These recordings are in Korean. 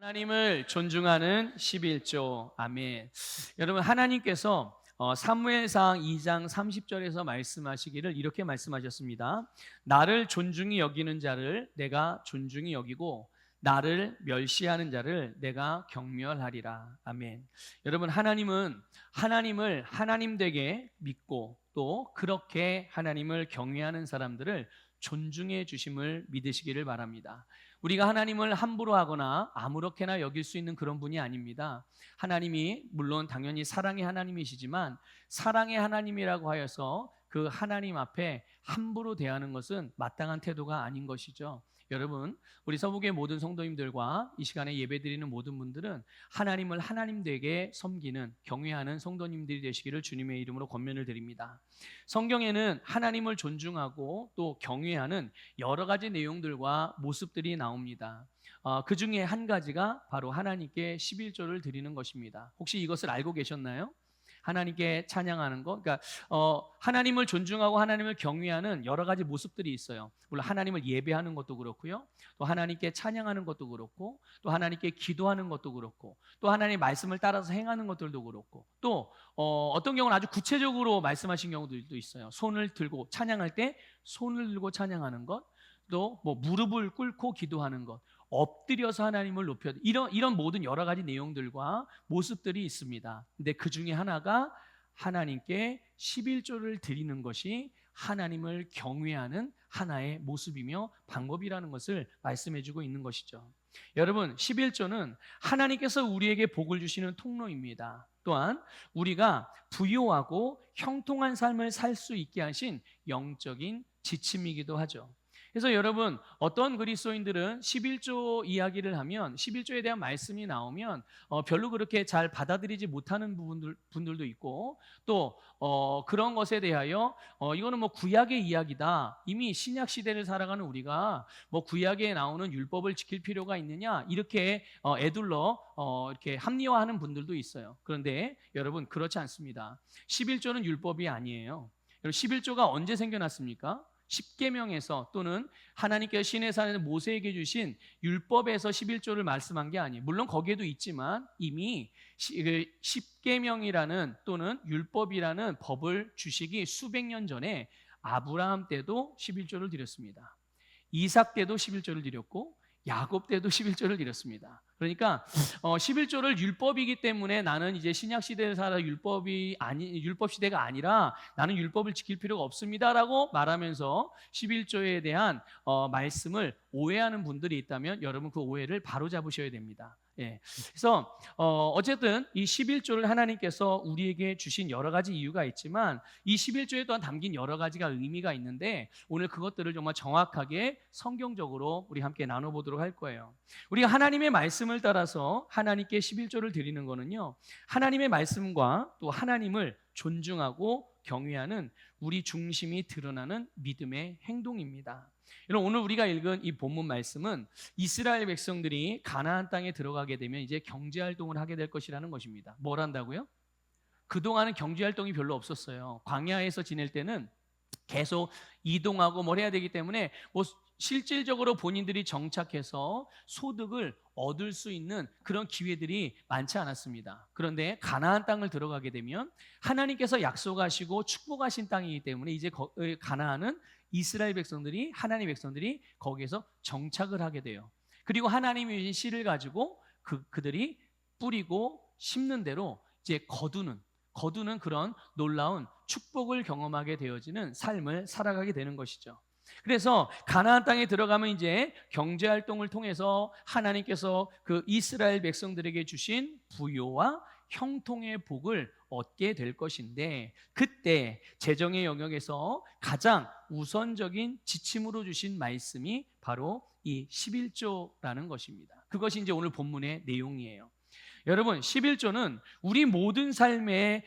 하나님을 존중하는 11조. 아멘. 여러분, 하나님께서 사무엘상 2장 30절에서 말씀하시기를 이렇게 말씀하셨습니다. 나를 존중히 여기는 자를 내가 존중히 여기고 나를 멸시하는 자를 내가 경멸하리라. 아멘. 여러분, 하나님은 하나님을 하나님 되게 믿고 또 그렇게 하나님을 경외하는 사람들을 존중해 주심을 믿으시기를 바랍니다. 우리가 하나님을 함부로 하거나 아무렇게나 여길 수 있는 그런 분이 아닙니다. 하나님이 물론 당연히 사랑의 하나님이시지만 사랑의 하나님이라고 하여서 그 하나님 앞에 함부로 대하는 것은 마땅한 태도가 아닌 것이죠. 여러분, 우리 서북의 모든 성도님들과 이 시간에 예배드리는 모든 분들은 하나님을 하나님 되게 섬기는 경외하는 성도님들이 되시기를 주님의 이름으로 권면을 드립니다. 성경에는 하나님을 존중하고 또 경외하는 여러 가지 내용들과 모습들이 나옵니다. 그 중에 한 가지가 바로 하나님께 11조를 드리는 것입니다. 혹시 이것을 알고 계셨나요? 하나님께 찬양하는 것, 그러니까 하나님을 존중하고 하나님을 경외하는 여러 가지 모습들이 있어요. 물론 하나님을 예배하는 것도 그렇고요, 또 하나님께 찬양하는 것도 그렇고, 또 하나님께 기도하는 것도 그렇고, 또 하나님의 말씀을 따라서 행하는 것들도 그렇고, 또 어떤 경우는 아주 구체적으로 말씀하신 경우들도 있어요. 손을 들고 찬양할 때 손을 들고 찬양하는 것, 또 뭐 무릎을 꿇고 기도하는 것, 엎드려서 하나님을 높여 이런 모든 여러 가지 내용들과 모습들이 있습니다. 근데 그 중에 하나가 하나님께 11조를 드리는 것이 하나님을 경외하는 하나의 모습이며 방법이라는 것을 말씀해 주고 있는 것이죠. 여러분, 11조는 하나님께서 우리에게 복을 주시는 통로입니다. 또한 우리가 부요하고 형통한 삶을 살 수 있게 하신 영적인 지침이기도 하죠. 그래서 여러분, 어떤 그리스도인들은 11조 이야기를 하면 11조에 대한 말씀이 나오면 별로 그렇게 잘 받아들이지 못하는 분들도 있고, 또 그런 것에 대하여 이거는 뭐 구약의 이야기다, 이미 신약 시대를 살아가는 우리가 뭐 구약에 나오는 율법을 지킬 필요가 있느냐, 이렇게 애둘러 이렇게 합리화하는 분들도 있어요. 그런데 여러분, 그렇지 않습니다. 11조는 율법이 아니에요. 11조가 언제 생겨났습니까? 십계명에서, 또는 하나님께서 시내산에서 모세에게 주신 율법에서 11조를 말씀한 게 아니에요. 물론 거기에도 있지만 이미 십계명이라는 또는 율법이라는 법을 주시기 수백 년 전에 아브라함 때도 11조를 드렸습니다. 이삭 때도 11조를 드렸고 야곱 때도 11조를 드렸습니다. 그러니까 11조를 율법이기 때문에 나는 이제 신약 시대에 살아 율법 시대가 아니라 나는 율법을 지킬 필요가 없습니다라고 말하면서 11조에 대한 말씀을 오해하는 분들이 있다면 여러분, 그 오해를 바로 잡으셔야 됩니다. 예. 그래서 어쨌든 이 11조를 하나님께서 우리에게 주신 여러 가지 이유가 있지만 이 11조에 또한 담긴 여러 가지가 의미가 있는데 오늘 그것들을 정말 정확하게 성경적으로 우리 함께 나눠보도록 할 거예요. 우리가 하나님의 말씀을 따라서 하나님께 11조를 드리는 거는요, 하나님의 말씀과 또 하나님을 존중하고 경외하는 우리 중심이 드러나는 믿음의 행동입니다. 여러분, 오늘 우리가 읽은 이 본문 말씀은 이스라엘 백성들이 가나안 땅에 들어가게 되면 이제 경제활동을 하게 될 것이라는 것입니다. 뭘 한다고요? 그동안은 경제활동이 별로 없었어요. 광야에서 지낼 때는 계속 이동하고 뭘 해야 되기 때문에 뭐 실질적으로 본인들이 정착해서 소득을 얻을 수 있는 그런 기회들이 많지 않았습니다. 그런데 가나안 땅을 들어가게 되면 하나님께서 약속하시고 축복하신 땅이기 때문에 이제 가나안은 이스라엘 백성들이, 하나님의 백성들이 거기에서 정착을 하게 돼요. 그리고 하나님이 주신 씨를 가지고 그들이 뿌리고 심는 대로 이제 거두는 그런 놀라운 축복을 경험하게 되어지는 삶을 살아가게 되는 것이죠. 그래서 가나안 땅에 들어가면 이제 경제 활동을 통해서 하나님께서 그 이스라엘 백성들에게 주신 부요와 형통의 복을 얻게 될 것인데, 그때 재정의 영역에서 가장 우선적인 지침으로 주신 말씀이 바로 이 11조라는 것입니다. 그것이 이제 오늘 본문의 내용이에요. 여러분, 11조는 우리 모든 삶의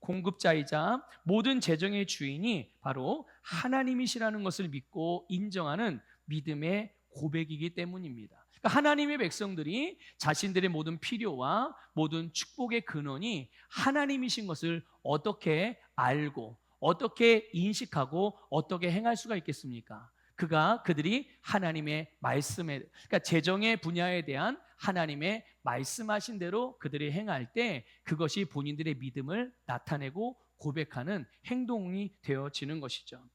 공급자이자 모든 재정의 주인이 바로 하나님이시라는 것을 믿고 인정하는 믿음의 고백이기 때문입니다. 그러니까 하나님의 백성들이 자신들의 모든 필요와 모든 축복의 근원이 하나님이신 것을 어떻게 알고 어떻게 인식하고 어떻게 행할 수가 있겠습니까? 그들이 하나님의 말씀에, 그러니까 재정의 분야에 대한 하나님의 말씀하신 대로 그들이 행할 때 그것이 본인들의 믿음을 나타내고 고백하는 행동이 되어지는 것이죠.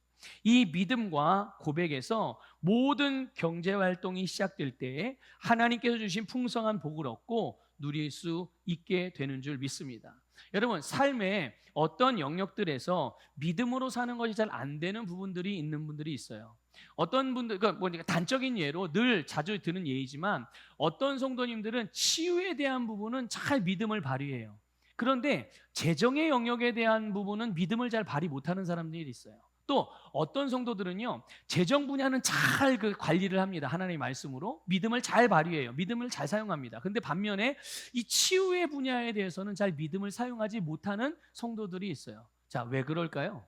이 믿음과 고백에서 모든 경제 활동이 시작될 때 하나님께서 주신 풍성한 복을 얻고 누릴 수 있게 되는 줄 믿습니다. 여러분, 삶의 어떤 영역들에서 믿음으로 사는 것이 잘 안 되는 부분들이 있는 분들이 있어요. 어떤 분들, 그러니까 단적인 예로 늘 자주 드는 예이지만 어떤 성도님들은 치유에 대한 부분은 잘 믿음을 발휘해요. 그런데 재정의 영역에 대한 부분은 믿음을 잘 발휘 못하는 사람들이 있어요. 또 어떤 성도들은요, 재정 분야는 잘 관리를 합니다. 하나님의 말씀으로 믿음을 잘 발휘해요. 믿음을 잘 사용합니다. 근데 반면에 이 치유의 분야에 대해서는 잘 믿음을 사용하지 못하는 성도들이 있어요. 자, 왜 그럴까요?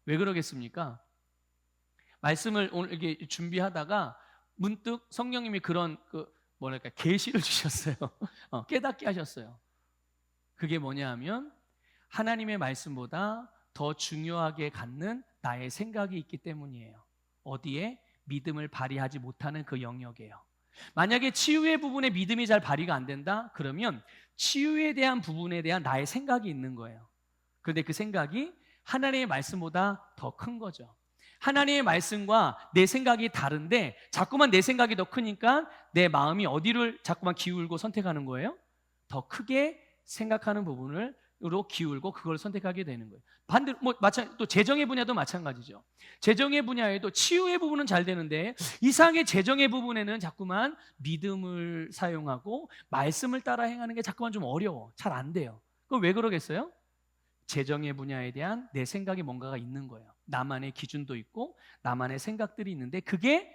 왜 그러겠습니까? 말씀을 오늘 이렇게 준비하다가 문득 성령님이 그런 계시를 주셨어요. 깨닫게 하셨어요. 그게 뭐냐 하면 하나님의 말씀보다 더 중요하게 갖는 나의 생각이 있기 때문이에요. 어디에? 믿음을 발휘하지 못하는 그 영역이에요. 만약에 치유의 부분에 믿음이 잘 발휘가 안 된다? 그러면 치유에 대한 부분에 대한 나의 생각이 있는 거예요. 그런데 그 생각이 하나님의 말씀보다 더 큰 거죠. 하나님의 말씀과 내 생각이 다른데 자꾸만 내 생각이 더 크니까 내 마음이 어디를 자꾸만 기울고 선택하는 거예요? 더 크게 생각하는 부분으로 기울고 그걸 선택하게 되는 거예요. 반대로 또 재정의 분야도 마찬가지죠. 재정의 분야에도 치유의 부분은 잘 되는데 이상의 재정의 부분에는 자꾸만 믿음을 사용하고 말씀을 따라 행하는 게 자꾸만 좀 어려워. 잘 안 돼요. 그럼 왜 그러겠어요? 재정의 분야에 대한 내 생각이 뭔가가 있는 거예요. 나만의 기준도 있고 나만의 생각들이 있는데 그게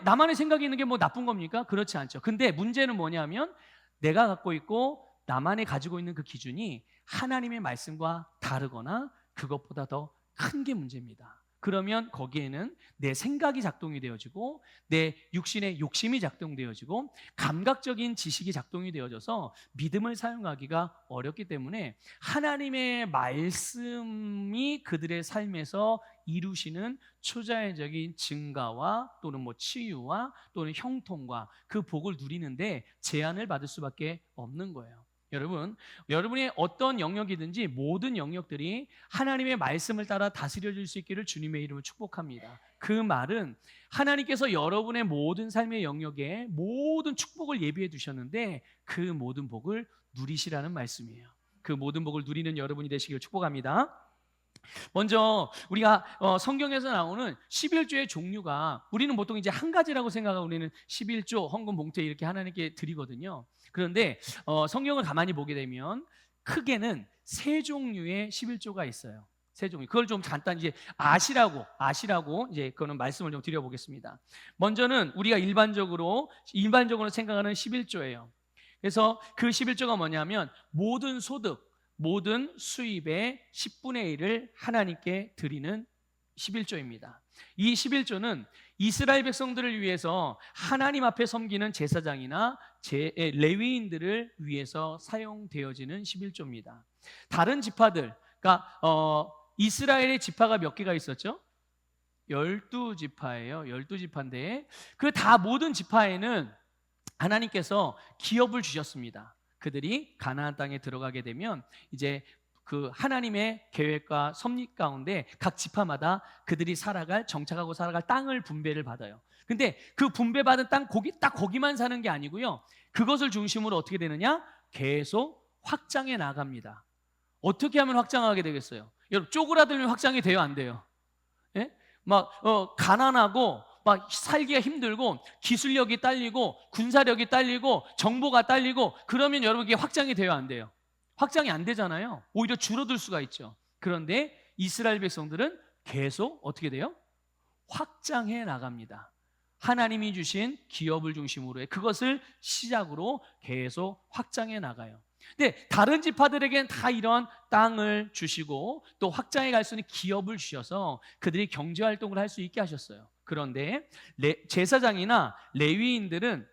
나만의 생각이 있는 게 나쁜 겁니까? 그렇지 않죠. 근데 문제는 뭐냐면 내가 갖고 있고 나만이 가지고 있는 그 기준이 하나님의 말씀과 다르거나 그것보다 더 큰 게 문제입니다. 그러면 거기에는 내 생각이 작동이 되어지고 내 육신의 욕심이 작동되어지고 감각적인 지식이 작동이 되어져서 믿음을 사용하기가 어렵기 때문에 하나님의 말씀이 그들의 삶에서 이루시는 초자연적인 증가와 또는 치유와 또는 형통과 그 복을 누리는데 제한을 받을 수밖에 없는 거예요. 여러분의 어떤 영역이든지 모든 영역들이 하나님의 말씀을 따라 다스려질 수 있기를 주님의 이름으로 축복합니다. 그 말은 하나님께서 여러분의 모든 삶의 영역에 모든 축복을 예비해 두셨는데 그 모든 복을 누리시라는 말씀이에요. 그 모든 복을 누리는 여러분이 되시길 축복합니다. 먼저 우리가 성경에서 나오는 11조의 종류가 우리는 보통 이제 한 가지라고 생각하고 우리는 11조 헌금 봉투 이렇게 하나님께 드리거든요. 그런데 성경을 가만히 보게 되면 크게는 세 종류의 11조가 있어요. 세 종류. 그걸 좀 간단히 이제 아시라고 이제 그거는 말씀을 좀 드려보겠습니다. 먼저는 우리가 일반적으로 생각하는 11조예요. 그래서 그 11조가 뭐냐면 모든 소득, 모든 수입의 10분의 1을 하나님께 드리는 11조입니다. 이 11조는 이스라엘 백성들을 위해서 하나님 앞에 섬기는 제사장이나 레위인들을 위해서 사용되어지는 11조입니다. 다른 지파들, 그러니까 이스라엘의 지파가 몇 개가 있었죠? 12지파예요. 12지파인데 그 다 모든 지파에는 하나님께서 기업을 주셨습니다. 그들이 가나안 땅에 들어가게 되면 이제 그 하나님의 계획과 섭리 가운데 각 지파마다 그들이 정착하고 살아갈 땅을 분배를 받아요. 근데 그 분배받은 땅 거기만 사는 게 아니고요. 그것을 중심으로 어떻게 되느냐? 계속 확장해 나갑니다. 어떻게 하면 확장하게 되겠어요? 여러분 쪼그라들면 확장이 돼요, 안 돼요? 예? 가난하고 막 살기가 힘들고 기술력이 딸리고 군사력이 딸리고 정보가 딸리고 그러면 여러분 이게 확장이 돼요, 안 돼요? 확장이 안 되잖아요. 오히려 줄어들 수가 있죠. 그런데 이스라엘 백성들은 계속 어떻게 돼요? 확장해 나갑니다. 하나님이 주신 기업을 중심으로 해 그것을 시작으로 계속 확장해 나가요. 근데 다른 지파들에게는 다 이런 땅을 주시고 또 확장해 갈 수 있는 기업을 주셔서 그들이 경제활동을 할 수 있게 하셨어요. 그런데 제사장이나 레위인들은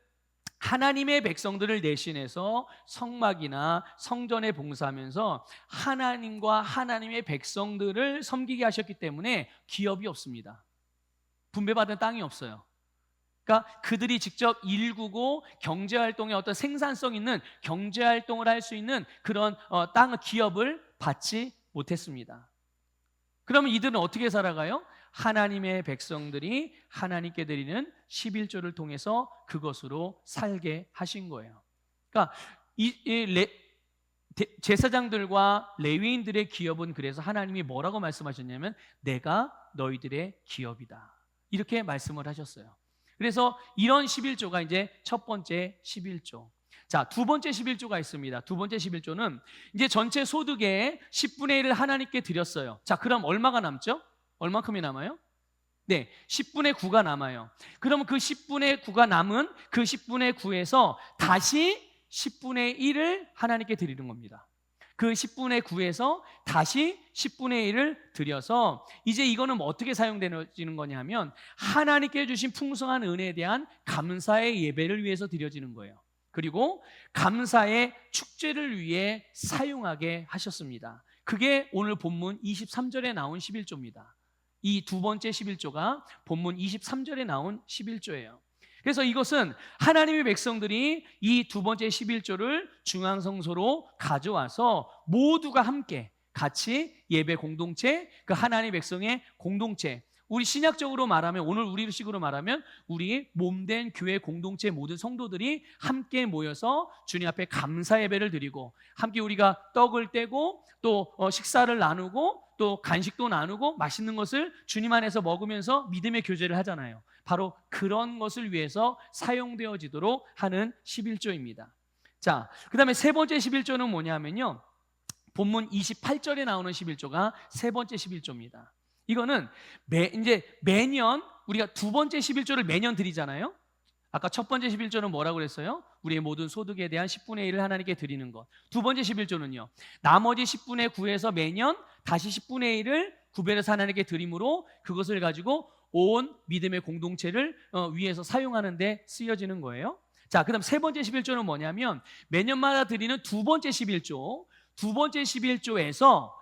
하나님의 백성들을 대신해서 성막이나 성전에 봉사하면서 하나님과 하나님의 백성들을 섬기게 하셨기 때문에 기업이 없습니다. 분배받은 땅이 없어요. 그러니까 그들이 직접 일구고 경제활동에 어떤 생산성 있는 경제활동을 할 수 있는 그런 땅 기업을 받지 못했습니다. 그러면 이들은 어떻게 살아가요? 하나님의 백성들이 하나님께 드리는 11조를 통해서 그것으로 살게 하신 거예요. 그러니까 제사장들과 레위인들의 기업은 그래서 하나님이 뭐라고 말씀하셨냐면 내가 너희들의 기업이다. 이렇게 말씀을 하셨어요. 그래서 이런 11조가 이제 첫 번째 11조. 자, 두 번째 11조가 있습니다. 두 번째 11조는 이제 전체 소득의 10분의 1을 하나님께 드렸어요. 자, 그럼 얼마가 남죠? 얼마큼이 남아요? 네, 10분의 9가 남아요. 그러면 그 10분의 9가 남은 그 10분의 9에서 다시 10분의 1을 하나님께 드리는 겁니다. 그 10분의 9에서 다시 10분의 1을 드려서 이제 이거는 어떻게 사용되는 거냐 하면 하나님께 주신 풍성한 은혜에 대한 감사의 예배를 위해서 드려지는 거예요. 그리고 감사의 축제를 위해 사용하게 하셨습니다. 그게 오늘 본문 23절에 나온 11조입니다. 이 두 번째 11조가 본문 23절에 나온 11조예요. 그래서 이것은 하나님의 백성들이 이 두 번째 11조를 중앙성소로 가져와서 모두가 함께 같이 예배 공동체, 그 하나님의 백성의 공동체, 우리 신약적으로 말하면 오늘 우리식으로 말하면 우리 몸된 교회 공동체 모든 성도들이 함께 모여서 주님 앞에 감사 예배를 드리고 함께 우리가 떡을 떼고 또 식사를 나누고 또 간식도 나누고 맛있는 것을 주님 안에서 먹으면서 믿음의 교제를 하잖아요. 바로 그런 것을 위해서 사용되어지도록 하는 11조입니다. 자, 그 다음에 세 번째 11조는 뭐냐면요, 본문 28절에 나오는 11조가 세 번째 11조입니다. 이거는 이제 매년 우리가 두 번째 11조를 매년 드리잖아요. 아까 첫 번째 11조는 뭐라고 그랬어요? 우리의 모든 소득에 대한 10분의 1을 하나님께 드리는 것. 두 번째 11조는요, 나머지 10분의 9에서 매년 다시 10분의 1을 구별해서 하나님께 드림으로 그것을 가지고 온 믿음의 공동체를 위해서 사용하는 데 쓰여지는 거예요. 자, 그 다음 세 번째 11조는 뭐냐면 매년마다 드리는 두 번째 11조, 두 번째 11조에서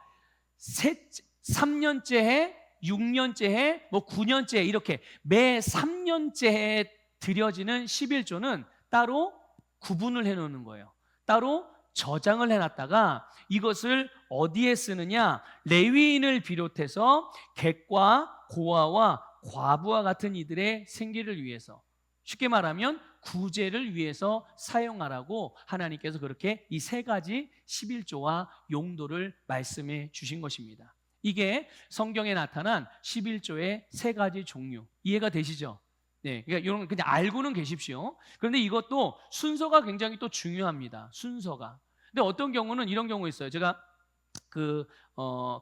3년째 해, 6년째 해, 9년째 해, 이렇게 매 3년째 해 드려지는 11조는 따로 구분을 해놓는 거예요. 따로 저장을 해놨다가 이것을 어디에 쓰느냐, 레위인을 비롯해서 객과 고아와 과부와 같은 이들의 생계를 위해서, 쉽게 말하면 구제를 위해서 사용하라고 하나님께서 그렇게 이 세 가지 11조와 용도를 말씀해 주신 것입니다. 이게 성경에 나타난 11조의 세 가지 종류, 이해가 되시죠? 네, 그러니까 이런 그냥 알고는 계십시오. 그런데 이것도 순서가 굉장히 또 중요합니다. 순서가. 근데 어떤 경우는 이런 경우 있어요. 제가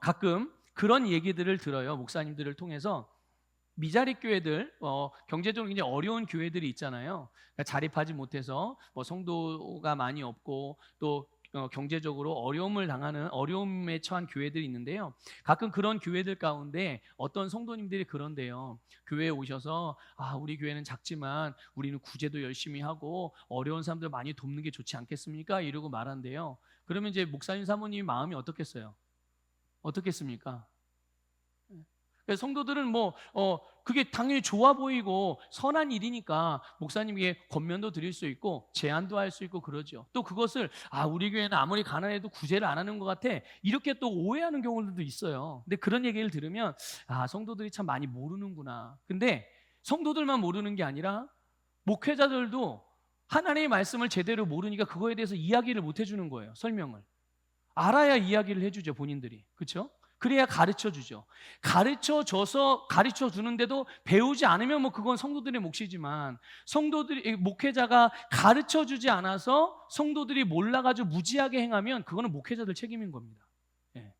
가끔 그런 얘기들을 들어요. 목사님들을 통해서 미자립 교회들, 경제적으로 굉장히 어려운 교회들이 있잖아요. 그러니까 자립하지 못해서 성도가 많이 없고 또 경제적으로 어려움에 처한 교회들이 있는데요. 가끔 그런 교회들 가운데 어떤 성도님들이 그런데요. 교회에 오셔서 우리 교회는 작지만 우리는 구제도 열심히 하고 어려운 사람들 많이 돕는 게 좋지 않겠습니까? 이러고 말한대요. 그러면 이제 목사님 사모님 마음이 어떻겠어요? 어떻겠습니까? 성도들은 그게 당연히 좋아 보이고 선한 일이니까 목사님에게 권면도 드릴 수 있고 제안도 할 수 있고 그러죠. 또 그것을 우리 교회는 아무리 가난해도 구제를 안 하는 것 같아, 이렇게 또 오해하는 경우들도 있어요. 근데 그런 얘기를 들으면 성도들이 참 많이 모르는구나. 근데 성도들만 모르는 게 아니라 목회자들도 하나님의 말씀을 제대로 모르니까 그거에 대해서 이야기를 못 해주는 거예요. 설명을 알아야 이야기를 해주죠, 본인들이. 그렇죠? 그래야 가르쳐주죠. 가르쳐 주는데도 배우지 않으면 그건 성도들의 몫이지만, 목회자가 가르쳐주지 않아서 성도들이 몰라가지고 무지하게 행하면 그거는 목회자들 책임인 겁니다. 예.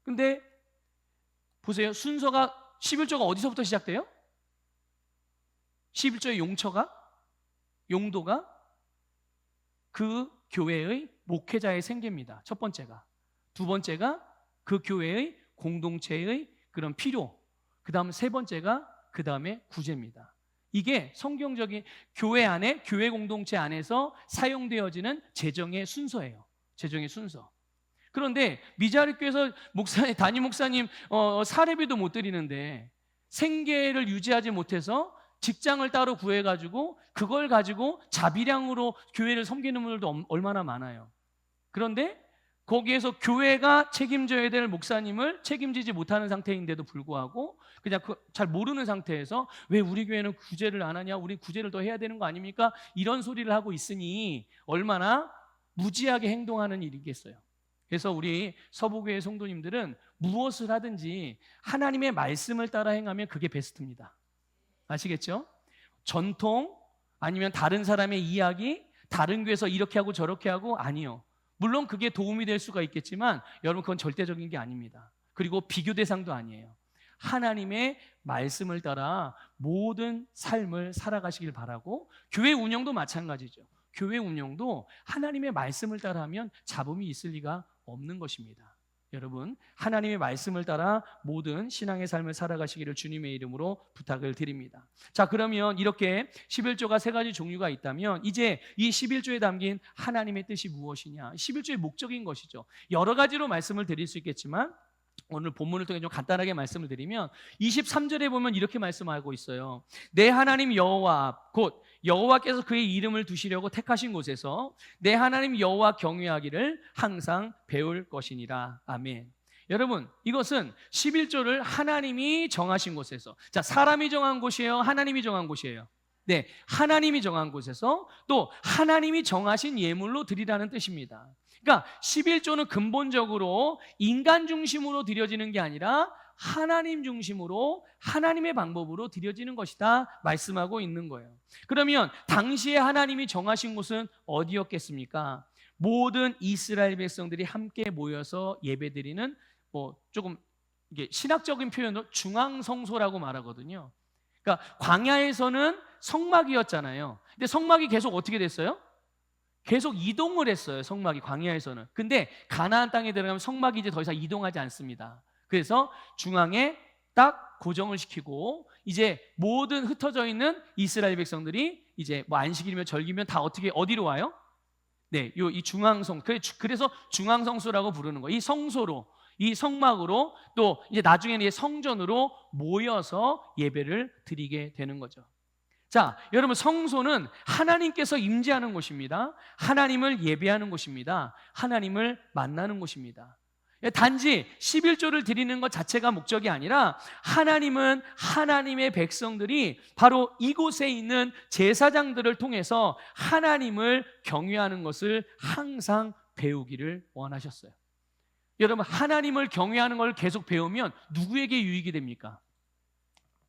근데 보세요. 순서가 11조가 어디서부터 시작돼요? 11조의 용도가 그 교회의 목회자의 생계입니다. 첫 번째가. 두 번째가 그 교회의 공동체의 그런 필요, 그 다음 세 번째가 그 다음에 구제입니다. 이게 성경적인 교회 안에, 교회 공동체 안에서 사용되어지는 재정의 순서예요. 재정의 순서. 그런데 미자립 교회에서 담임 목사님 사례비도 못 드리는데 생계를 유지하지 못해서 직장을 따로 구해가지고 그걸 가지고 자비량으로 교회를 섬기는 분들도 얼마나 많아요. 그런데 거기에서 교회가 책임져야 될 목사님을 책임지지 못하는 상태인데도 불구하고 그냥 잘 모르는 상태에서 왜 우리 교회는 구제를 안 하냐? 우리 구제를 더 해야 되는 거 아닙니까? 이런 소리를 하고 있으니 얼마나 무지하게 행동하는 일이겠어요. 그래서 우리 서부교회 성도님들은 무엇을 하든지 하나님의 말씀을 따라 행하면 그게 베스트입니다. 아시겠죠? 전통 아니면 다른 사람의 이야기, 다른 교회에서 이렇게 하고 저렇게 하고 아니요. 물론 그게 도움이 될 수가 있겠지만 여러분 그건 절대적인 게 아닙니다. 그리고 비교 대상도 아니에요. 하나님의 말씀을 따라 모든 삶을 살아가시길 바라고 교회 운영도 마찬가지죠. 교회 운영도 하나님의 말씀을 따라하면 잡음이 있을 리가 없는 것입니다. 여러분 하나님의 말씀을 따라 모든 신앙의 삶을 살아가시기를 주님의 이름으로 부탁을 드립니다. 자, 그러면 이렇게 11조가 세 가지 종류가 있다면 이제 이 11조에 담긴 하나님의 뜻이 무엇이냐? 11조의 목적인 것이죠. 여러 가지로 말씀을 드릴 수 있겠지만 오늘 본문을 통해 좀 간단하게 말씀을 드리면 23절에 보면 이렇게 말씀하고 있어요. 내 하나님 여호와 앞, 곧 여호와께서 그의 이름을 두시려고 택하신 곳에서 내 하나님 여호와 경외하기를 항상 배울 것이니라. 아멘. 여러분 이것은 11조를 하나님이 정하신 곳에서, 자, 사람이 정한 곳이에요? 하나님이 정한 곳이에요? 네, 하나님이 정한 곳에서 또 하나님이 정하신 예물로 드리라는 뜻입니다. 그러니까 11조는 근본적으로 인간 중심으로 드려지는 게 아니라 하나님 중심으로 하나님의 방법으로 드려지는 것이다 말씀하고 있는 거예요. 그러면 당시에 하나님이 정하신 곳은 어디였겠습니까? 모든 이스라엘 백성들이 함께 모여서 예배드리는 조금 이게 신학적인 표현으로 중앙성소라고 말하거든요. 그러니까 광야에서는 성막이었잖아요. 근데 성막이 계속 어떻게 됐어요? 계속 이동을 했어요. 성막이 광야에서는. 근데 가나안 땅에 들어가면 성막이 이제 더 이상 이동하지 않습니다. 그래서 중앙에 딱 고정을 시키고 이제 모든 흩어져 있는 이스라엘 백성들이 이제 안식일이면 절기면 다 어디로 와요? 네, 이 중앙성. 그래서 중앙성소라고 부르는 거예요. 이 성소로, 이 성막으로 또 이제 나중에는 이제 성전으로 모여서 예배를 드리게 되는 거죠. 자, 여러분 성소는 하나님께서 임재하는 곳입니다. 하나님을 예배하는 곳입니다. 하나님을 만나는 곳입니다. 단지 11조를 드리는 것 자체가 목적이 아니라 하나님은 하나님의 백성들이 바로 이곳에 있는 제사장들을 통해서 하나님을 경외하는 것을 항상 배우기를 원하셨어요. 여러분 하나님을 경외하는 걸 계속 배우면 누구에게 유익이 됩니까?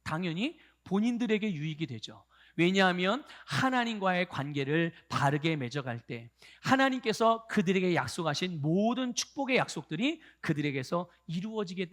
당연히 본인들에게 유익이 되죠. 왜냐하면 하나님과의 관계를 바르게 맺어갈 때 하나님께서 그들에게 약속하신 모든 축복의 약속들이 그들에게서 이루어지기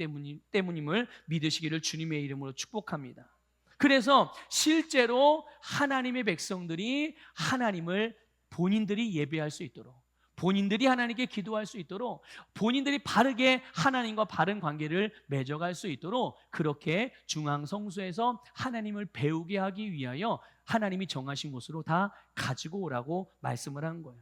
때문임을 믿으시기를 주님의 이름으로 축복합니다. 그래서 실제로 하나님의 백성들이 하나님을 본인들이 예배할 수 있도록, 본인들이 하나님께 기도할 수 있도록, 본인들이 바르게 하나님과 바른 관계를 맺어갈 수 있도록 그렇게 중앙성소에서 하나님을 배우게 하기 위하여 하나님이 정하신 곳으로 다 가지고 오라고 말씀을 한 거예요.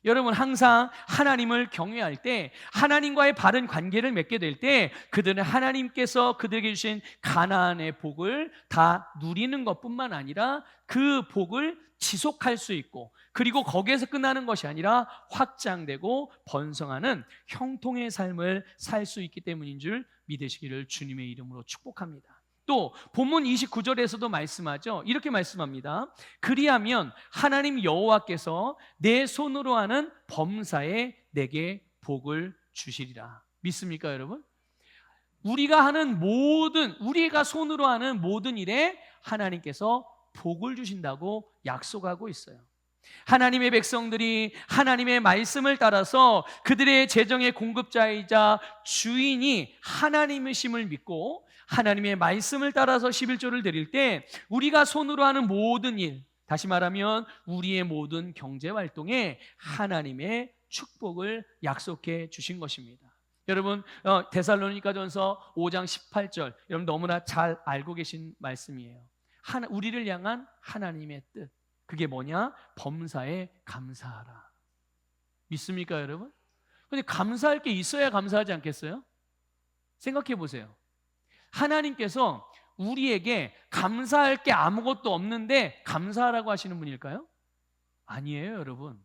여러분 항상 하나님을 경외할 때, 하나님과의 바른 관계를 맺게 될 때 그들은 하나님께서 그들에게 주신 가나안의 복을 다 누리는 것뿐만 아니라 그 복을 지속할 수 있고, 그리고 거기에서 끝나는 것이 아니라 확장되고 번성하는 형통의 삶을 살 수 있기 때문인 줄 믿으시기를 주님의 이름으로 축복합니다. 또 본문 29절에서도 말씀하죠. 이렇게 말씀합니다. 그리하면 하나님 여호와께서 내 손으로 하는 범사에 내게 복을 주시리라. 믿습니까, 여러분? 우리가 손으로 하는 모든 일에 하나님께서 복을 주신다고 약속하고 있어요. 하나님의 백성들이 하나님의 말씀을 따라서 그들의 재정의 공급자이자 주인이 하나님이심을 믿고 하나님의 말씀을 따라서 11조를 드릴 때 우리가 손으로 하는 모든 일, 다시 말하면 우리의 모든 경제활동에 하나님의 축복을 약속해 주신 것입니다. 여러분 데살로니가전서 5장 18절 여러분 너무나 잘 알고 계신 말씀이에요. 우리를 향한 하나님의 뜻, 그게 뭐냐? 범사에 감사하라. 믿습니까, 여러분? 근데 감사할 게 있어야 감사하지 않겠어요? 생각해 보세요. 하나님께서 우리에게 감사할 게 아무것도 없는데 감사하라고 하시는 분일까요? 아니에요, 여러분.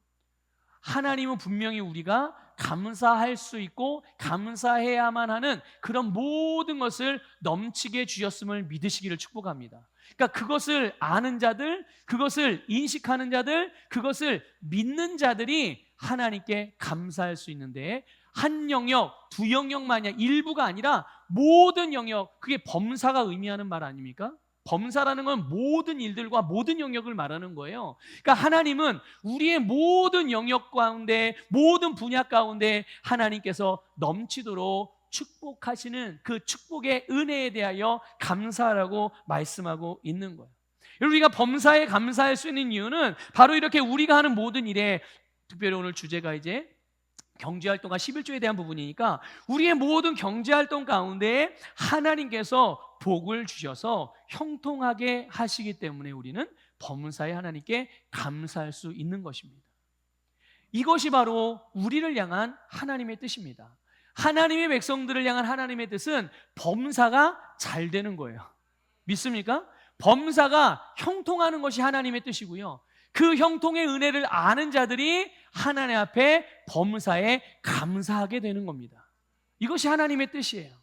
하나님은 분명히 우리가 감사할 수 있고 감사해야만 하는 그런 모든 것을 넘치게 주셨음을 믿으시기를 축복합니다. 그러니까 그것을 아는 자들, 그것을 인식하는 자들, 그것을 믿는 자들이 하나님께 감사할 수 있는데, 한 영역, 두 영역만이 일부가 아니라 모든 영역, 그게 범사가 의미하는 말 아닙니까? 범사라는 건 모든 일들과 모든 영역을 말하는 거예요. 그러니까 하나님은 우리의 모든 영역 가운데, 모든 분야 가운데 하나님께서 넘치도록 축복하시는 그 축복의 은혜에 대하여 감사하라고 말씀하고 있는 거예요. 여러분, 우리가 범사에 감사할 수 있는 이유는 바로 이렇게 우리가 하는 모든 일에, 특별히 오늘 주제가 이제 경제활동과 11조에 대한 부분이니까, 우리의 모든 경제활동 가운데 하나님께서 복을 주셔서 형통하게 하시기 때문에 우리는 범사에 하나님께 감사할 수 있는 것입니다. 이것이 바로 우리를 향한 하나님의 뜻입니다. 하나님의 백성들을 향한 하나님의 뜻은 범사가 잘 되는 거예요. 믿습니까? 범사가 형통하는 것이 하나님의 뜻이고요, 그 형통의 은혜를 아는 자들이 하나님 앞에 범사에 감사하게 되는 겁니다. 이것이 하나님의 뜻이에요.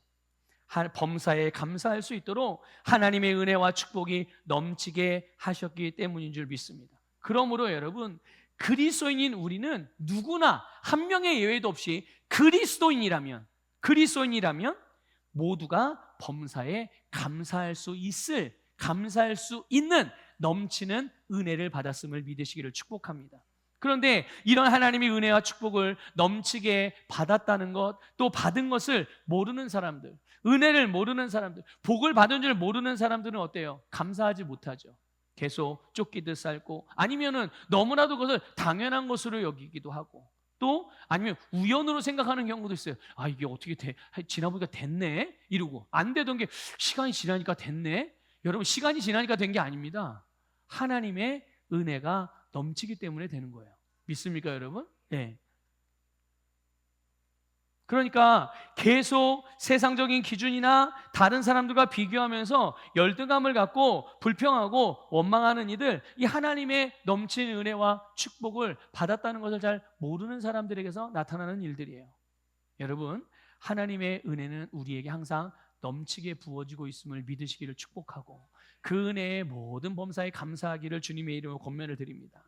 범사에 감사할 수 있도록 하나님의 은혜와 축복이 넘치게 하셨기 때문인 줄 믿습니다. 그러므로 여러분, 그리스도인인 우리는 누구나 한 명의 예외도 없이 그리스도인이라면 모두가 범사에 감사할 수 있는 넘치는 은혜를 받았음을 믿으시기를 축복합니다. 그런데 이런 하나님의 은혜와 축복을 넘치게 받았다는 것, 또 받은 것을 모르는 사람들, 은혜를 모르는 사람들, 복을 받은 줄 모르는 사람들은 어때요? 감사하지 못하죠. 계속 쫓기듯 살고, 아니면은 너무나도 그것을 당연한 것으로 여기기도 하고, 또 아니면 우연으로 생각하는 경우도 있어요. 아, 이게 어떻게 돼? 지나보니까 됐네? 이러고, 안 되던 게 시간이 지나니까 됐네? 여러분, 시간이 지나니까 된 게 아닙니다. 하나님의 은혜가 넘치기 때문에 되는 거예요. 믿습니까, 여러분? 네. 그러니까 계속 세상적인 기준이나 다른 사람들과 비교하면서 열등감을 갖고 불평하고 원망하는 이들, 이 하나님의 넘치는 은혜와 축복을 받았다는 것을 잘 모르는 사람들에게서 나타나는 일들이에요. 여러분, 하나님의 은혜는 우리에게 항상 넘치게 부어지고 있음을 믿으시기를 축복하고, 그 은혜의 모든 범사에 감사하기를 주님의 이름으로 권면을 드립니다.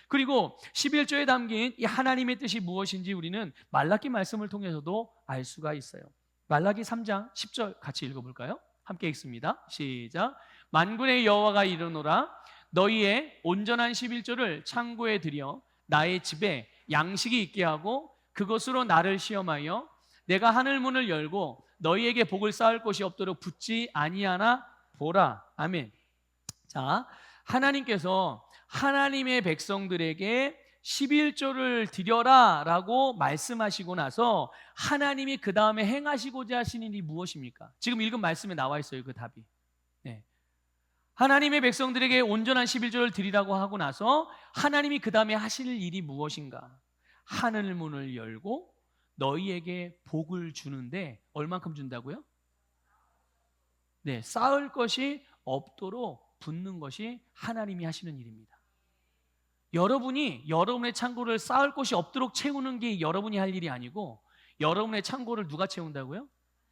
그리고 11조에 담긴 이 하나님의 뜻이 무엇인지 우리는 말라기 말씀을 통해서도 알 수가 있어요. 말라기 3장 10절 같이 읽어볼까요? 함께 읽습니다. 시작. 만군의 여호와가 이르노라, 너희의 온전한 11조를 창고에 들여 나의 집에 양식이 있게 하고 그것으로 나를 시험하여 내가 하늘 문을 열고 너희에게 복을 쌓을 곳이 없도록 붙지 아니하나 보라. 아멘. 자, 하나님께서 하나님의 백성들에게 11조를 드려라 라고 말씀하시고 나서 하나님이 그 다음에 행하시고자 하시는 일이 무엇입니까? 지금 읽은 말씀에 나와 있어요, 그 답이. 네. 하나님의 백성들에게 온전한 11조를 드리라고 하고 나서 하나님이 그 다음에 하실 일이 무엇인가? 하늘 문을 열고 너희에게 복을 주는데 얼만큼 준다고요? 네, 쌓을 것이 없도록 붙는 것이 하나님이 하시는 일입니다. 여러분이 여러분의 창고를 쌓을 곳이 없도록 채우는 게 여러분이 할 일이 아니고, 여러분의 창고를 누가 채운다고요?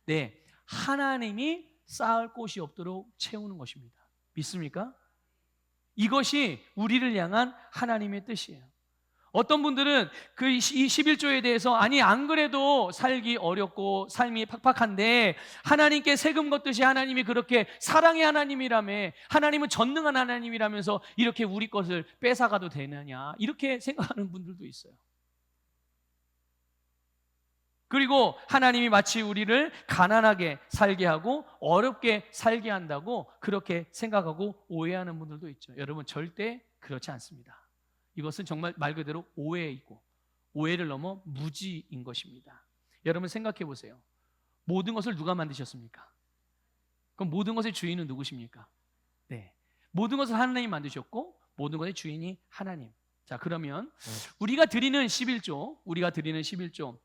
네, 하나님이 쌓을 곳이 없도록 채우는 것입니다. 믿습니까? 이것이 우리를 향한 하나님의 뜻이에요. 어떤 분들은 그 이 11조에 대해서, 아니 안 그래도 살기 어렵고 삶이 팍팍한데 하나님께 세금 걷듯이 하나님이 그렇게 사랑의 하나님이라며, 하나님은 전능한 하나님이라면서 이렇게 우리 것을 뺏어가도 되느냐, 이렇게 생각하는 분들도 있어요. 그리고 하나님이 마치 우리를 가난하게 살게 하고 어렵게 살게 한다고 그렇게 생각하고 오해하는 분들도 있죠. 여러분, 절대 그렇지 않습니다. 이것은 정말 말 그대로 오해이고, 오해를 넘어 무지인 것입니다. 여러분 생각해 보세요. 모든 것을 누가 만드셨습니까? 그럼 모든 것의 주인은 누구십니까? 네, 모든 것을 하나님이 만드셨고 모든 것의 주인이 하나님. 자, 그러면 우리가 드리는 11조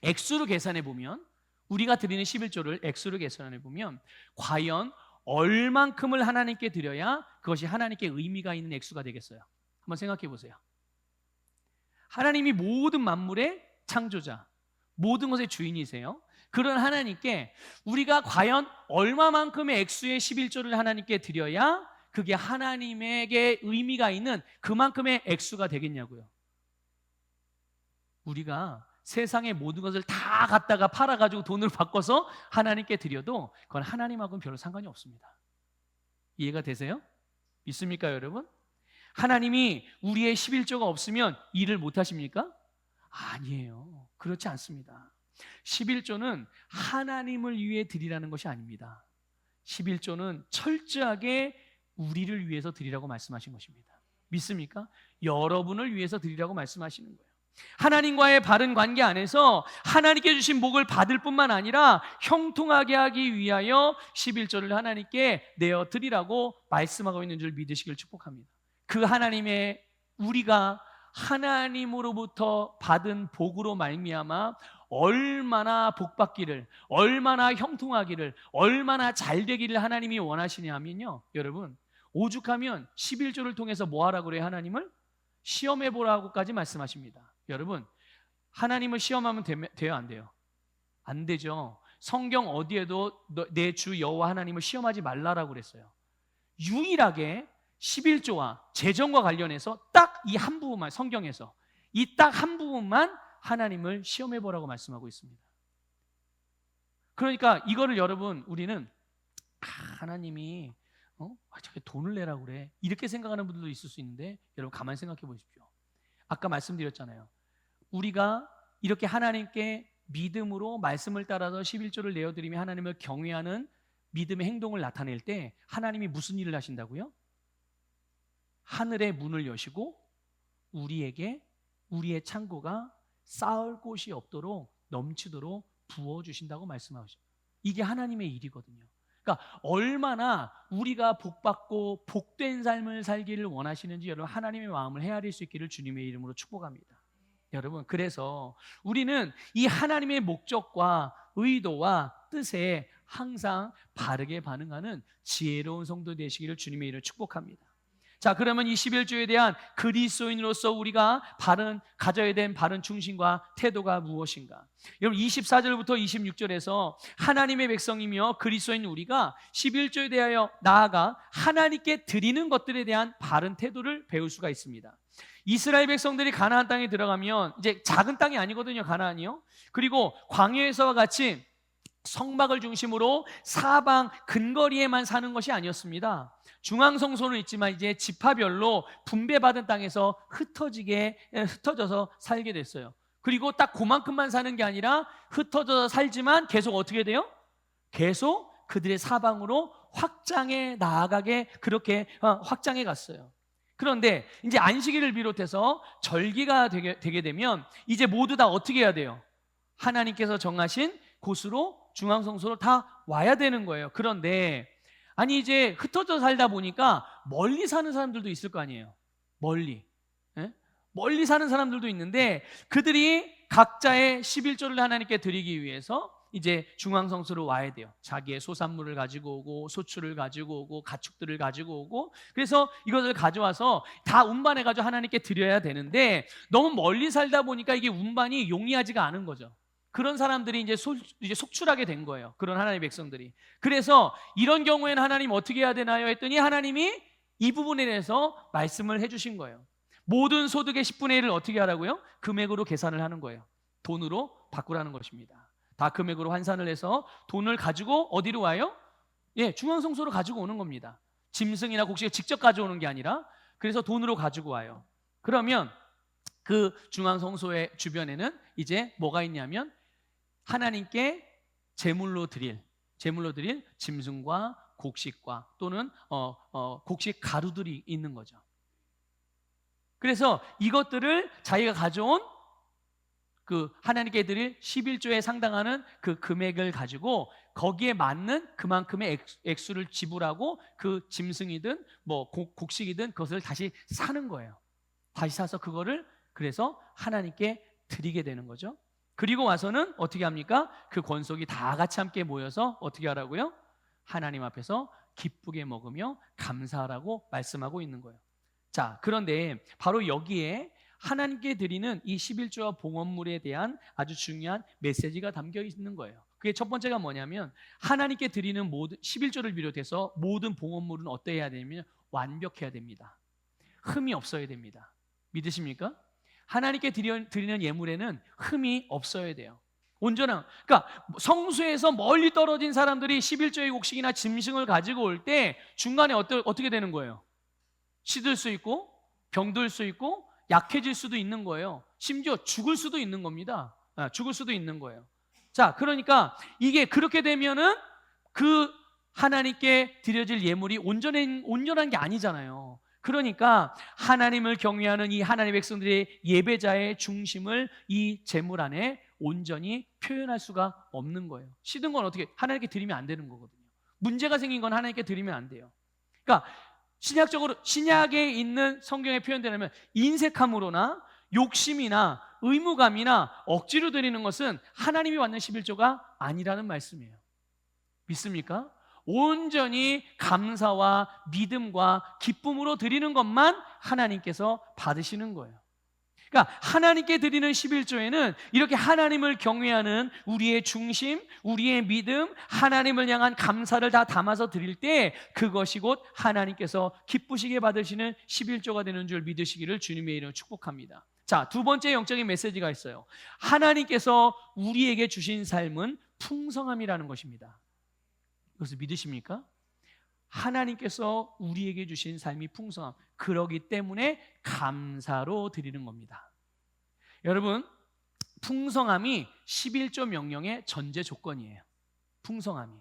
액수로 계산해 보면, 우리가 드리는 11조를 액수로 계산해 보면 과연 얼만큼을 하나님께 드려야 그것이 하나님께 의미가 있는 액수가 되겠어요? 한번 생각해 보세요. 하나님이 모든 만물의 창조자, 모든 것의 주인이세요. 그런 하나님께 우리가 과연 얼마만큼의 액수의 11조를 하나님께 드려야 그게 하나님에게 의미가 있는 그만큼의 액수가 되겠냐고요. 우리가 세상의 모든 것을 다 갖다가 팔아가지고 돈을 바꿔서 하나님께 드려도 그건 하나님하고는 별로 상관이 없습니다. 이해가 되세요? 믿습니까, 여러분? 하나님이 우리의 11조가 없으면 일을 못 하십니까? 아니에요. 그렇지 않습니다. 11조는 하나님을 위해 드리라는 것이 아닙니다. 11조는 철저하게 우리를 위해서 드리라고 말씀하신 것입니다. 믿습니까? 여러분을 위해서 드리라고 말씀하시는 거예요. 하나님과의 바른 관계 안에서 하나님께 주신 복을 받을 뿐만 아니라 형통하게 하기 위하여 11조를 하나님께 내어 드리라고 말씀하고 있는 줄 믿으시길 축복합니다. 그 하나님의 우리가 하나님으로부터 받은 복으로 말미암아 얼마나 복받기를, 얼마나 형통하기를, 얼마나 잘 되기를 하나님이 원하시냐 하면요, 여러분, 오죽하면 11조를 통해서 뭐 하라고 그래요? 하나님을 시험해 보라고까지 말씀하십니다. 여러분, 하나님을 시험하면 돼요, 안 돼요? 안 되죠. 성경 어디에도 내 주 여호와 하나님을 시험하지 말라라고 그랬어요. 유일하게 11조와 재정과 관련해서 딱 이 한 부분만, 성경에서 이 딱 한 부분만 하나님을 시험해 보라고 말씀하고 있습니다. 그러니까 이거를 여러분, 우리는 하나님이 저게 돈을 내라고 그래, 이렇게 생각하는 분들도 있을 수 있는데, 여러분 가만히 생각해 보십시오. 아까 말씀드렸잖아요. 우리가 이렇게 하나님께 믿음으로 말씀을 따라서 11조를 내어드리며 하나님을 경외하는 믿음의 행동을 나타낼 때 하나님이 무슨 일을 하신다고요? 하늘의 문을 여시고 우리에게 우리의 창고가 쌓을 곳이 없도록 넘치도록 부어주신다고 말씀하시죠. 이게 하나님의 일이거든요. 그러니까 얼마나 우리가 복받고 복된 삶을 살기를 원하시는지 여러분, 하나님의 마음을 헤아릴 수 있기를 주님의 이름으로 축복합니다. 여러분, 그래서 우리는 이 하나님의 목적과 의도와 뜻에 항상 바르게 반응하는 지혜로운 성도 되시기를 주님의 이름으로 축복합니다. 자, 그러면 이 11조에 대한 그리스도인으로서 우리가 가져야 된 바른 중심과 태도가 무엇인가? 여러분, 24절부터 26절에서 하나님의 백성이며 그리스도인 우리가 11조에 대하여 나아가 하나님께 드리는 것들에 대한 바른 태도를 배울 수가 있습니다. 이스라엘 백성들이 가나안 땅에 들어가면 이제 작은 땅이 아니거든요, 가나안이요. 그리고 광야에서와 같이 성막을 중심으로 사방 근거리에만 사는 것이 아니었습니다. 중앙성소는 있지만 이제 지파별로 분배받은 땅에서 흩어져서 살게 됐어요. 그리고 딱 그만큼만 사는 게 아니라 흩어져서 살지만 계속 어떻게 돼요? 계속 그들의 사방으로 확장해 나아가게, 그렇게 확장해 갔어요. 그런데 이제 안식일을 비롯해서 절기가 되게 되면 이제 모두 다 어떻게 해야 돼요? 하나님께서 정하신 곳으로, 중앙성소로 다 와야 되는 거예요. 그런데 아니 이제 흩어져 살다 보니까 멀리 사는 사람들도 있을 거 아니에요. 멀리 사는 사람들도 있는데 그들이 각자의 11조를 하나님께 드리기 위해서 이제 중앙성소로 와야 돼요. 자기의 소산물을 가지고 오고 소출을 가지고 오고 가축들을 가지고 오고, 그래서 이것을 가져와서 다 운반해가지고 하나님께 드려야 되는데 너무 멀리 살다 보니까 이게 운반이 용이하지가 않은 거죠. 그런 사람들이 이제 속출하게 된 거예요. 그런 하나님의 백성들이. 그래서 이런 경우에는 하나님 어떻게 해야 되나요? 했더니 하나님이 이 부분에 대해서 말씀을 해주신 거예요. 모든 소득의 10분의 1을 어떻게 하라고요? 금액으로 계산을 하는 거예요. 돈으로 바꾸라는 것입니다. 다 금액으로 환산을 해서 돈을 가지고 어디로 와요? 중앙성소로 가지고 오는 겁니다. 짐승이나 곡식을 직접 가져오는 게 아니라, 그래서 돈으로 가지고 와요. 그러면 그 중앙성소의 주변에는 이제 뭐가 있냐면 하나님께 제물로 드릴 짐승과 곡식과 또는 곡식 가루들이 있는 거죠. 그래서 이것들을 자기가 가져온 그 하나님께 드릴 11조에 상당하는 그 금액을 가지고 거기에 맞는 그만큼의 액수를 지불하고 그 짐승이든 뭐 곡식이든 그것을 다시 사는 거예요. 다시 사서 그거를 그래서 하나님께 드리게 되는 거죠. 그리고 와서는 어떻게 합니까? 그 권속이 다 같이 함께 모여서 어떻게 하라고요? 하나님 앞에서 기쁘게 먹으며 감사하라고 말씀하고 있는 거예요. 자, 그런데 바로 여기에 하나님께 드리는 이 11조와 봉헌물에 대한 아주 중요한 메시지가 담겨 있는 거예요. 그게 첫 번째가 뭐냐면 하나님께 드리는 모든 11조를 비롯해서 모든 봉헌물은 어때야 되냐면 완벽해야 됩니다. 흠이 없어야 됩니다. 믿으십니까? 하나님께 드리는 예물에는 흠이 없어야 돼요. 온전한, 그러니까 성소에서 멀리 떨어진 사람들이 11조의 곡식이나 짐승을 가지고 올 때 중간에 어떻게 되는 거예요? 시들 수 있고 병들 수 있고 약해질 수도 있는 거예요. 심지어 죽을 수도 있는 겁니다. 죽을 수도 있는 거예요. 자, 그러니까 이게 그렇게 되면은 그 하나님께 드려질 예물이 온전한 게 아니잖아요. 그러니까 하나님을 경외하는 이 하나님의 백성들의 예배자의 중심을 이 제물 안에 온전히 표현할 수가 없는 거예요. 시든 건 어떻게 하나님께 드리면 안 되는 거거든요. 문제가 생긴 건 하나님께 드리면 안 돼요. 그러니까 신약적으로 신약에 있는 성경에 표현되려면 인색함으로나 욕심이나 의무감이나 억지로 드리는 것은 하나님이 받는 11조가 아니라는 말씀이에요. 믿습니까? 온전히 감사와 믿음과 기쁨으로 드리는 것만 하나님께서 받으시는 거예요. 그러니까 하나님께 드리는 11조에는 이렇게 하나님을 경외하는 우리의 중심, 우리의 믿음, 하나님을 향한 감사를 다 담아서 드릴 때 그것이 곧 하나님께서 기쁘시게 받으시는 11조가 되는 줄 믿으시기를 주님의 이름으로 축복합니다. 자, 두 번째 영적인 메시지가 있어요. 하나님께서 우리에게 주신 삶은 풍성함이라는 것입니다. 이것을 믿으십니까? 하나님께서 우리에게 주신 삶이 풍성함, 그러기 때문에 감사로 드리는 겁니다. 여러분, 풍성함이 11조 명령의 전제 조건이에요. 풍성함이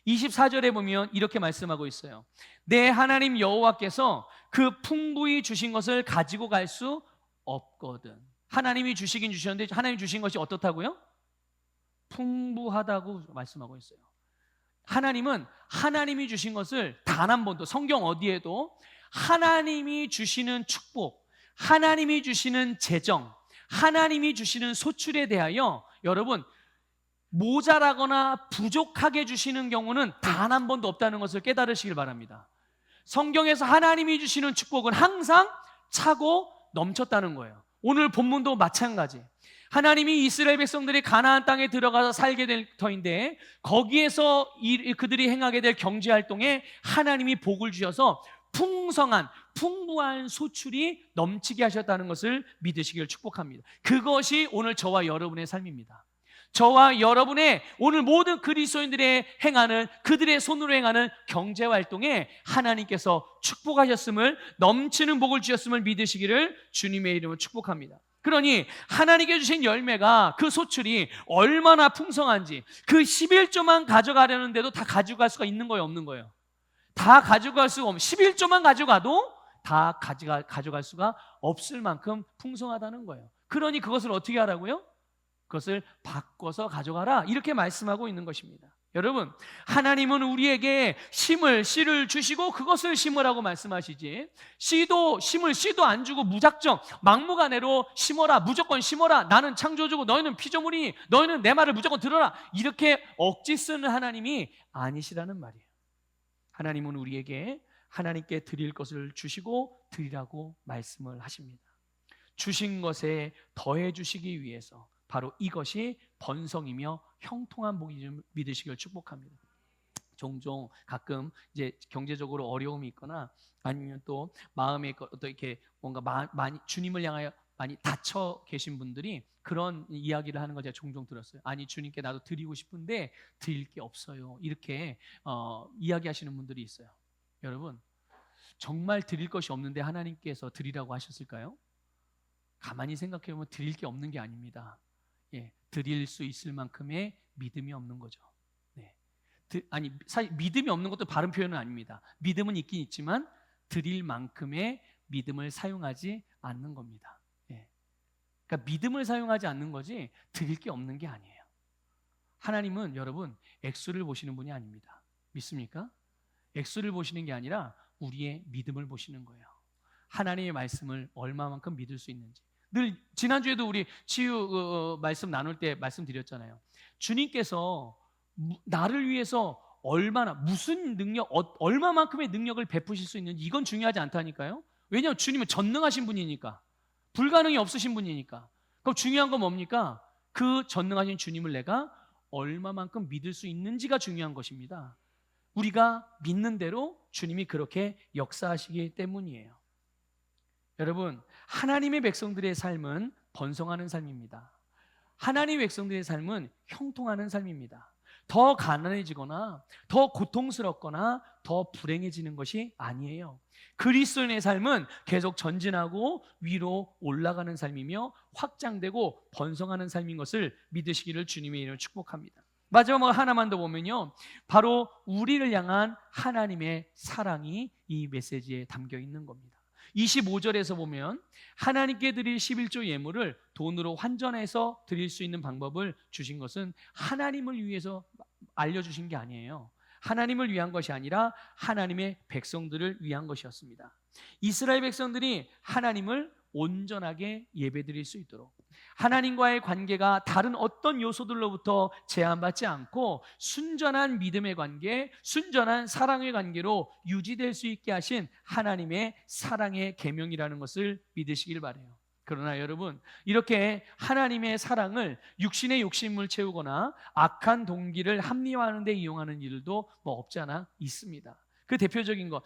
24절에 보면 이렇게 말씀하고 있어요. 내 하나님 여호와께서 그 풍부히 주신 것을 가지고 갈 수 없거든. 하나님이 주시긴 주셨는데 하나님이 주신 것이 어떻다고요? 풍부하다고 말씀하고 있어요. 하나님은 하나님이 주신 것을 단 한 번도 성경 어디에도 하나님이 주시는 축복, 하나님이 주시는 재정, 하나님이 주시는 소출에 대하여 여러분 모자라거나 부족하게 주시는 경우는 단 한 번도 없다는 것을 깨달으시길 바랍니다. 성경에서 하나님이 주시는 축복은 항상 차고 넘쳤다는 거예요. 오늘 본문도 마찬가지. 하나님이 이스라엘 백성들이 가나안 땅에 들어가서 살게 될 터인데 거기에서 그들이 행하게 될 경제활동에 하나님이 복을 주셔서 풍부한 소출이 넘치게 하셨다는 것을 믿으시기를 축복합니다. 그것이 오늘 저와 여러분의 삶입니다. 저와 여러분의 오늘 모든 그리스도인들의 행하는 그들의 손으로 행하는 경제활동에 하나님께서 축복하셨음을, 넘치는 복을 주셨음을 믿으시기를 주님의 이름으로 축복합니다. 그러니 하나님께 주신 열매가 그 소출이 얼마나 풍성한지 그 11조만 가져가려는데도 다 가져갈 수가 있는 거예요, 없는 거예요? 다 가져갈 수가 없는 11조만 가져가도 다 가져갈 수가 없을 만큼 풍성하다는 거예요. 그러니 그것을 어떻게 하라고요? 그것을 바꿔서 가져가라 이렇게 말씀하고 있는 것입니다. 여러분, 하나님은 우리에게 씨를 주시고 그것을 심으라고 말씀하시지 씨도 안 주고 무작정 막무가내로 심어라, 무조건 심어라, 나는 창조주고 너희는 피조물이니 너희는 내 말을 무조건 들어라 이렇게 억지 쓰는 하나님이 아니시라는 말이에요. 하나님은 우리에게 하나님께 드릴 것을 주시고 드리라고 말씀을 하십니다. 주신 것에 더해 주시기 위해서 바로 이것이 번성이며 형통한 복이 좀 믿으시길 축복합니다. 종종 가끔 이제 경제적으로 어려움이 있거나 아니면 또 마음에 어떤 이렇게 뭔가 많이 주님을 향하여 많이 다쳐 계신 분들이 그런 이야기를 하는 걸 제가 종종 들었어요. 아니 주님께 나도 드리고 싶은데 드릴 게 없어요. 이렇게 이야기하시는 분들이 있어요. 여러분, 정말 드릴 것이 없는데 하나님께서 드리라고 하셨을까요? 가만히 생각해 보면 드릴 게 없는 게 아닙니다. 예, 드릴 수 있을 만큼의 믿음이 없는 거죠. 네. 사실 믿음이 없는 것도 바른 표현은 아닙니다. 믿음은 있긴 있지만 드릴 만큼의 믿음을 사용하지 않는 겁니다. 예. 그러니까 믿음을 사용하지 않는 거지 드릴 게 없는 게 아니에요. 하나님은 여러분 액수를 보시는 분이 아닙니다. 믿습니까? 액수를 보시는 게 아니라 우리의 믿음을 보시는 거예요. 하나님의 말씀을 얼마만큼 믿을 수 있는지. 늘 지난주에도 우리 치유 말씀 나눌 때 말씀드렸잖아요. 주님께서 나를 위해서 얼마나 무슨 능력, 얼마만큼의 능력을 베푸실 수 있는지 이건 중요하지 않다니까요. 왜냐하면 주님은 전능하신 분이니까, 불가능이 없으신 분이니까. 그럼 중요한 건 뭡니까? 그 전능하신 주님을 내가 얼마만큼 믿을 수 있는지가 중요한 것입니다. 우리가 믿는 대로 주님이 그렇게 역사하시기 때문이에요. 여러분, 하나님의 백성들의 삶은 번성하는 삶입니다. 하나님의 백성들의 삶은 형통하는 삶입니다. 더 가난해지거나 더 고통스럽거나 더 불행해지는 것이 아니에요. 그리스도인의 삶은 계속 전진하고 위로 올라가는 삶이며 확장되고 번성하는 삶인 것을 믿으시기를 주님의 이름으로 축복합니다. 마지막 하나만 더 보면요, 바로 우리를 향한 하나님의 사랑이 이 메시지에 담겨 있는 겁니다. 25절에서 보면 하나님께 드릴 11조 예물을 돈으로 환전해서 드릴 수 있는 방법을 주신 것은 하나님을 위해서 알려주신 게 아니에요. 하나님을 위한 것이 아니라 하나님의 백성들을 위한 것이었습니다. 이스라엘 백성들이 하나님을 온전하게 예배드릴 수 있도록, 하나님과의 관계가 다른 어떤 요소들로부터 제한받지 않고 순전한 믿음의 관계, 순전한 사랑의 관계로 유지될 수 있게 하신 하나님의 사랑의 계명이라는 것을 믿으시길 바라요. 그러나 여러분, 이렇게 하나님의 사랑을 육신의 욕심을 채우거나 악한 동기를 합리화하는 데 이용하는 일도 없지 않아 있습니다. 그 대표적인 거,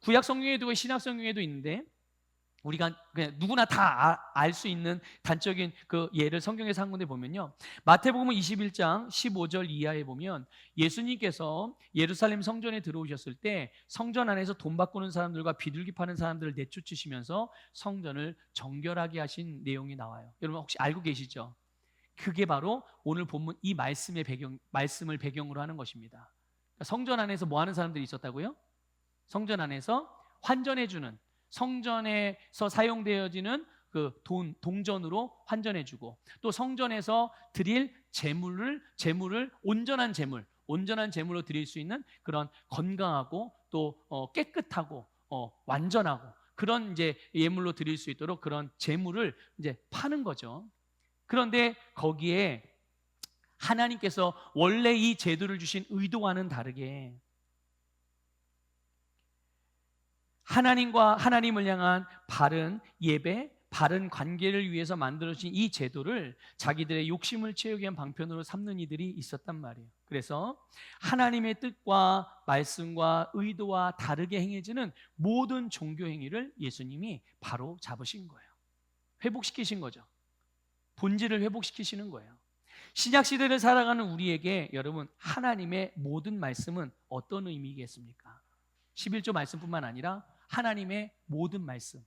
구약 성경에도 신약 성경에도 있는데, 우리가 그냥 누구나 다 알 수 있는 단적인 그 예를 성경에서 한 군데 보면요, 마태복음 21장 15절 이하에 보면 예수님께서 예루살렘 성전에 들어오셨을 때 성전 안에서 돈 바꾸는 사람들과 비둘기 파는 사람들을 내쫓으시면서 성전을 정결하게 하신 내용이 나와요. 여러분 혹시 알고 계시죠? 그게 바로 오늘 본문 이 말씀을 배경으로 하는 것입니다. 그러니까 성전 안에서 뭐 하는 사람들이 있었다고요? 성전 안에서 환전해주는, 성전에서 사용되어지는 그 동전으로 환전해주고, 또 성전에서 드릴 재물을 온전한 재물로 드릴 수 있는 그런 건강하고 또 깨끗하고 완전하고 그런 이제 예물로 드릴 수 있도록 그런 재물을 이제 파는 거죠. 그런데 거기에 하나님께서 원래 이 제도를 주신 의도와는 다르게 하나님을 향한 바른 예배, 바른 관계를 위해서 만들어진 이 제도를 자기들의 욕심을 채우기 위한 방편으로 삼는 이들이 있었단 말이에요. 그래서 하나님의 뜻과 말씀과 의도와 다르게 행해지는 모든 종교 행위를 예수님이 바로 잡으신 거예요. 회복시키신 거죠. 본질을 회복시키시는 거예요. 신약 시대를 살아가는 우리에게 여러분, 하나님의 모든 말씀은 어떤 의미겠습니까? 11조 말씀뿐만 아니라 하나님의 모든 말씀.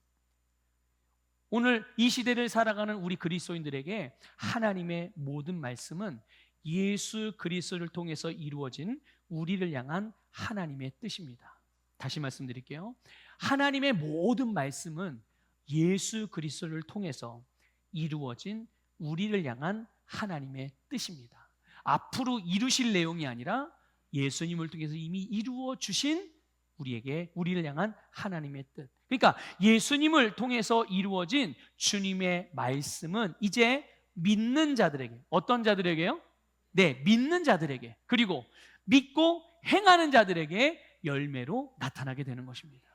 오늘 이 시대를 살아가는 우리 그리스도인들에게 하나님의 모든 말씀은 예수 그리스도를 통해서 이루어진 우리를 향한 하나님의 뜻입니다. 다시 말씀드릴게요. 하나님의 모든 말씀은 예수 그리스도를 통해서 이루어진 우리를 향한 하나님의 뜻입니다. 앞으로 이루실 내용이 아니라 예수님을 통해서 이미 이루어 주신 우리를 향한 하나님의 뜻. 그러니까 예수님을 통해서 이루어진 주님의 말씀은 이제 믿는 자들에게, 어떤 자들에게요? 네, 믿는 자들에게, 그리고 믿고 행하는 자들에게 열매로 나타나게 되는 것입니다.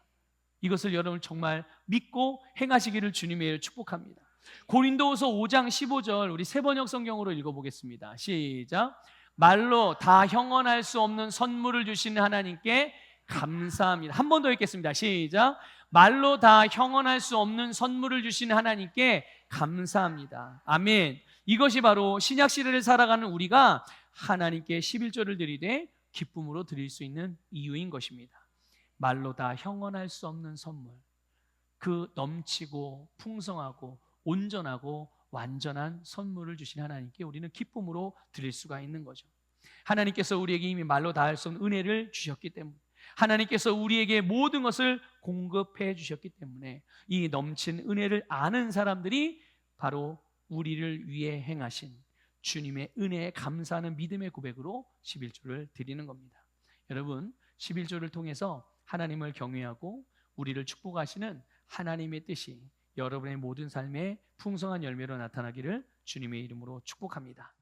이것을 여러분 정말 믿고 행하시기를 주님의 축복합니다. 고린도후서 5장 15절 우리 세번역 성경으로 읽어보겠습니다. 시작. 말로 다 형언할 수 없는 선물을 주시는 하나님께 감사합니다. 한 번 더 읽겠습니다. 시작. 말로 다 형언할 수 없는 선물을 주시는 하나님께 감사합니다. 아멘. 이것이 바로 신약 시대를 살아가는 우리가 하나님께 11조를 드리되 기쁨으로 드릴 수 있는 이유인 것입니다. 말로 다 형언할 수 없는 선물, 그 넘치고 풍성하고 온전하고 완전한 선물을 주신 하나님께 우리는 기쁨으로 드릴 수가 있는 거죠. 하나님께서 우리에게 이미 말로 다 할 수 없는 은혜를 주셨기 때문에, 하나님께서 우리에게 모든 것을 공급해 주셨기 때문에 이 넘친 은혜를 아는 사람들이 바로 우리를 위해 행하신 주님의 은혜에 감사하는 믿음의 고백으로 11조를 드리는 겁니다. 여러분, 11조를 통해서 하나님을 경외하고 우리를 축복하시는 하나님의 뜻이 여러분의 모든 삶에 풍성한 열매로 나타나기를 주님의 이름으로 축복합니다.